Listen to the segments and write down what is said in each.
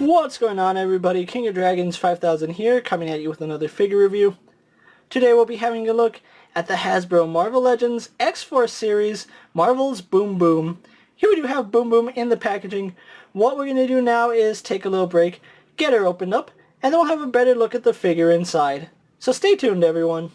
What's going on, everybody? King of Dragons 5000 here, coming at you with another figure review. Today we'll be having a look at the Hasbro Marvel Legends X-Force series, Marvel's Boom Boom. Here we do have Boom Boom in the packaging. What we're going to do now is take a little break, get her opened up, and then we'll have a better look at the figure inside. So stay tuned, everyone.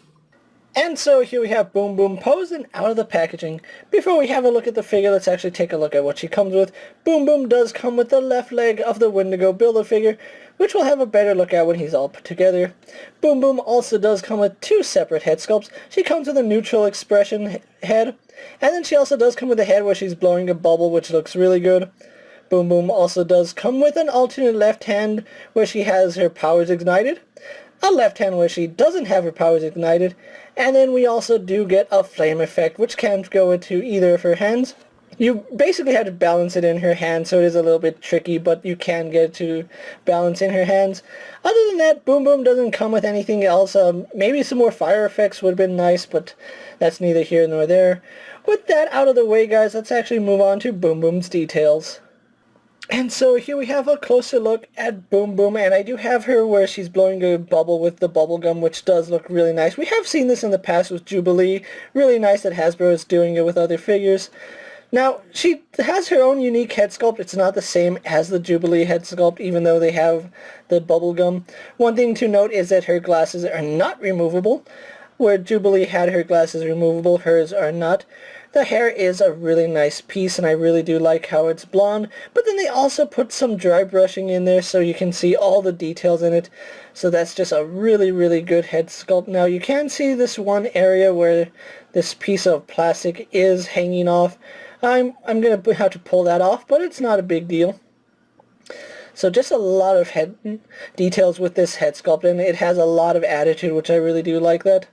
And so here we have Boom Boom posing out of the packaging. Before we have a look at the figure, let's actually take a look at what she comes with. Boom Boom does come with the left leg of the Wendigo Build-A-Figure, which we'll have a better look at when he's all put together. Boom Boom also does come with two separate head sculpts. She comes with a neutral expression head, and then she also does come with a head where she's blowing a bubble, which looks really good. Boom Boom also does come with an alternate left hand where she has her powers ignited, a left hand where she doesn't have her powers ignited, and then we also do get a flame effect, which can go into either of her hands. You basically have to balance it in her hand, so it is a little bit tricky, but you can get it to balance in her hands. Other than that, Boom Boom doesn't come with anything else. Maybe some more fire effects would have been nice, but that's neither here nor there. With that out of the way, guys, let's actually move on to Boom Boom's details. And so here we have a closer look at Boom Boom, and I do have her where she's blowing a bubble with the bubble gum, which does look really nice. We have seen this in the past with Jubilee. Really nice that Hasbro is doing it with other figures. Now, she has her own unique head sculpt. It's not the same as the Jubilee head sculpt, even though they have the bubble gum. One thing to note is that her glasses are not removable. Where Jubilee had her glasses removable, hers are not. The hair is a really nice piece, and I really do like how it's blonde, but then they also put some dry brushing in there so you can see all the details in it. So that's just a really, really good head sculpt. Now you can see this one area where this piece of plastic is hanging off. I'm going to have to pull that off, but it's not a big deal. So just a lot of head details with this head sculpt, and it has a lot of attitude, which I really do like that.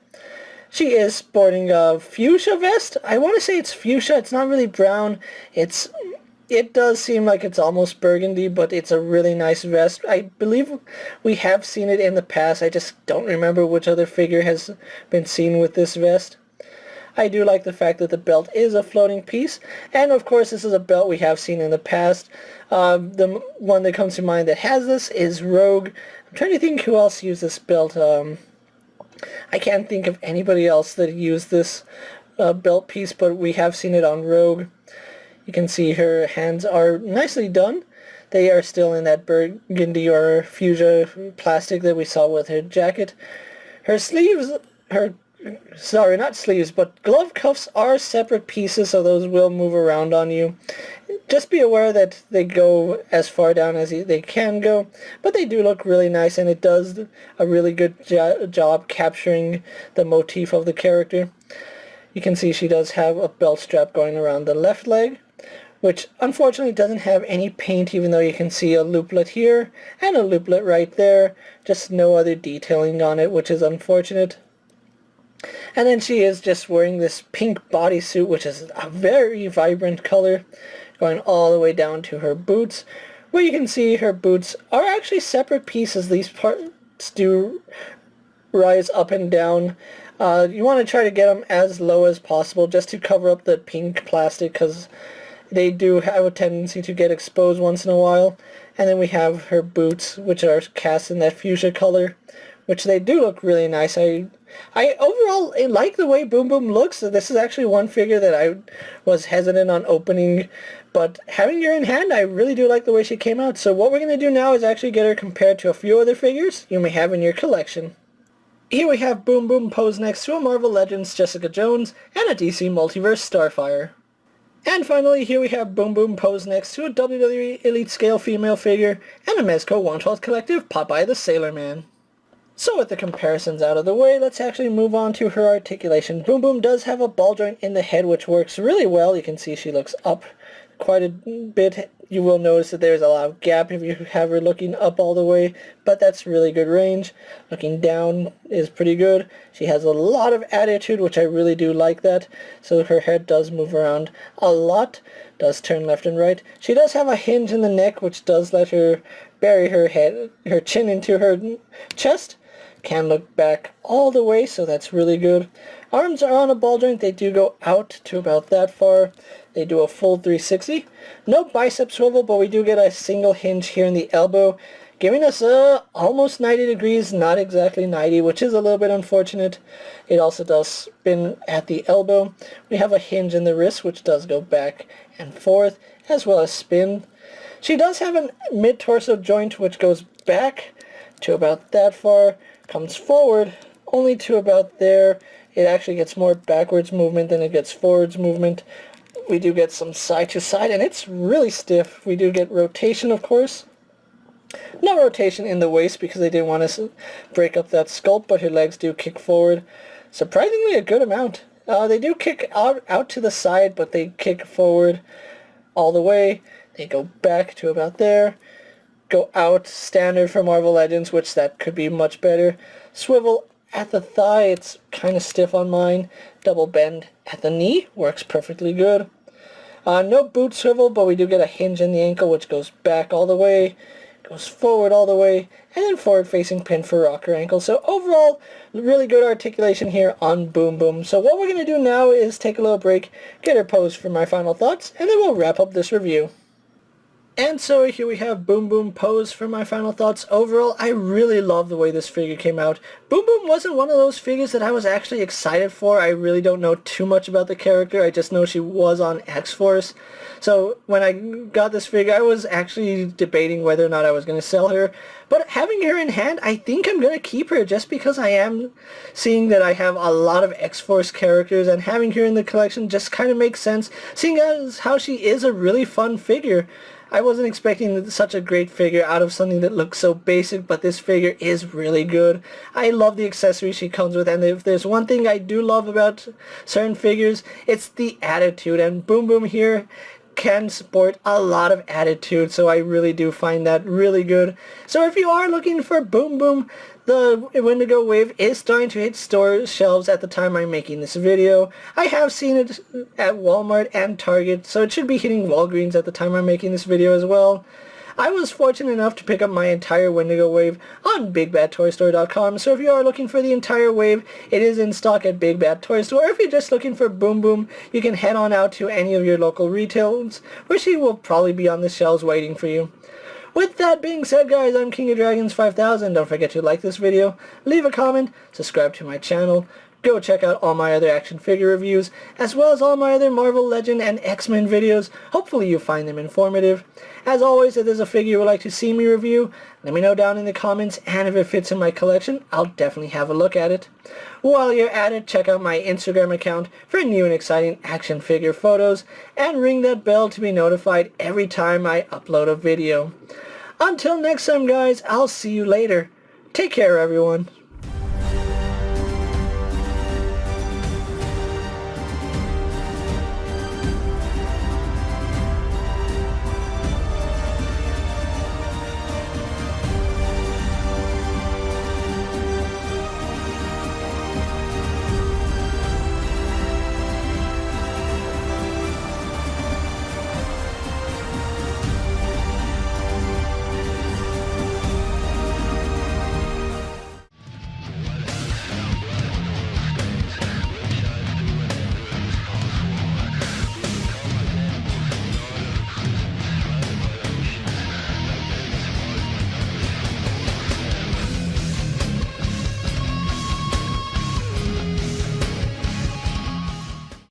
She is sporting a fuchsia vest. I want to say it's fuchsia. It's not really brown. It does seem like it's almost burgundy, but it's a really nice vest. I believe we have seen it in the past. I just don't remember which other figure has been seen with this vest. I do like the fact that the belt is a floating piece, and of course this is a belt we have seen in the past. The one that comes to mind that has this is Rogue. I'm trying to think who else used this belt. I can't think of anybody else that used this belt piece, but we have seen it on Rogue. You can see her hands are nicely done. They are still in that burgundy or fuchsia plastic that we saw with her jacket. Her sleeves, sorry, not sleeves, but glove cuffs are separate pieces, so those will move around on you. Just be aware that they go as far down as they can go, but they do look really nice, and it does a really good job capturing the motif of the character. You can see she does have a belt strap going around the left leg, which unfortunately doesn't have any paint, even though you can see a looplet here and a looplet right there. Just no other detailing on it, which is unfortunate. And then she is just wearing this pink bodysuit, which is a very vibrant color, going all the way down to her boots, where you can see her boots are actually separate pieces. These parts do rise up and down. You want to try to get them as low as possible just to cover up the pink plastic, because they do have a tendency to get exposed once in a while. And then we have her boots, which are cast in that fuchsia color, which they do look really nice. I overall like the way Boom Boom looks. This is actually one figure that I was hesitant on opening, but having her in hand, I really do like the way she came out. So what we're going to do now is actually get her compared to a few other figures you may have in your collection. Here we have Boom Boom posed next to a Marvel Legends Jessica Jones and a DC Multiverse Starfire. And finally, here we have Boom Boom posed next to a WWE Elite Scale female figure and a Mezco 1/12 Collective Popeye the Sailor Man. So with the comparisons out of the way, let's actually move on to her articulation. Boom Boom does have a ball joint in the head, which works really well. You can see she looks up quite a bit. You will notice that there's a lot of gap if you have her looking up all the way, but that's really good range. Looking down is pretty good. She has a lot of attitude, which I really do like that. So her head does move around a lot, does turn left and right. She does have a hinge in the neck, which does let her bury her chin into her chest. can look back all the way, so that's really good. Arms are on a ball joint. They do go out to about that far. They do a full 360. No bicep swivel, but we do get a single hinge here in the elbow, giving us almost 90 degrees, not exactly 90, which is a little bit unfortunate. It also does spin at the elbow. We have a hinge in the wrist, which does go back and forth, as well as spin. She does have a mid-torso joint, which goes back to about that far, comes forward only to about there. It actually gets more backwards movement than it gets forwards movement. We do get some side to side, and it's really stiff. We do get rotation, of course. No rotation in the waist because they didn't want to break up that sculpt, but her legs do kick forward. Surprisingly a good amount. They do kick out to the side, but they kick forward all the way. They go back to about there. Go out, standard for Marvel Legends, which that could be much better. Swivel at the thigh, it's kind of stiff on mine. Double bend at the knee, works perfectly good. No boot swivel, but we do get a hinge in the ankle, which goes back all the way, goes forward all the way, and then forward-facing pin for rocker ankle. So overall, really good articulation here on Boom Boom. So what we're going to do now is take a little break, get her posed for my final thoughts, and then we'll wrap up this review. And so here we have Boom Boom posed for my final thoughts. Overall, I really love the way this figure came out. Boom Boom wasn't one of those figures that I was actually excited for. I really don't know too much about the character. I just know she was on X-Force. So when I got this figure, I was actually debating whether or not I was going to sell her. But having her in hand, I think I'm going to keep her just because I am seeing that I have a lot of X-Force characters, and having her in the collection just kind of makes sense, seeing as how she is a really fun figure. I wasn't expecting such a great figure out of something that looks so basic, but this figure is really good. I love the accessories she comes with, and if there's one thing I do love about certain figures, it's the attitude, and Boom Boom here can support a lot of attitude, so I really do find that really good. So if you are looking for Boom Boom, the Wendigo wave is starting to hit store shelves at the time I'm making this video. I have seen it at Walmart and Target, so it should be hitting Walgreens at the time I'm making this video as well. I was fortunate enough to pick up my entire Wendigo wave on BigBadToyStore.com, so if you are looking for the entire wave, it is in stock at Big Bad Toy Store. Or if you're just looking for Boom Boom, you can head on out to any of your local retailers, where she will probably be on the shelves waiting for you. With that being said, guys, I'm KingofDragons 5000. Don't forget to like this video, leave a comment, subscribe to my channel, go check out all my other action figure reviews, as well as all my other Marvel Legend and X-Men videos. Hopefully you find them informative. As always, if there's a figure you would like to see me review, let me know down in the comments, and if it fits in my collection, I'll definitely have a look at it. While you're at it, check out my Instagram account for new and exciting action figure photos, and ring that bell to be notified every time I upload a video. Until next time, guys, I'll see you later. Take care, everyone.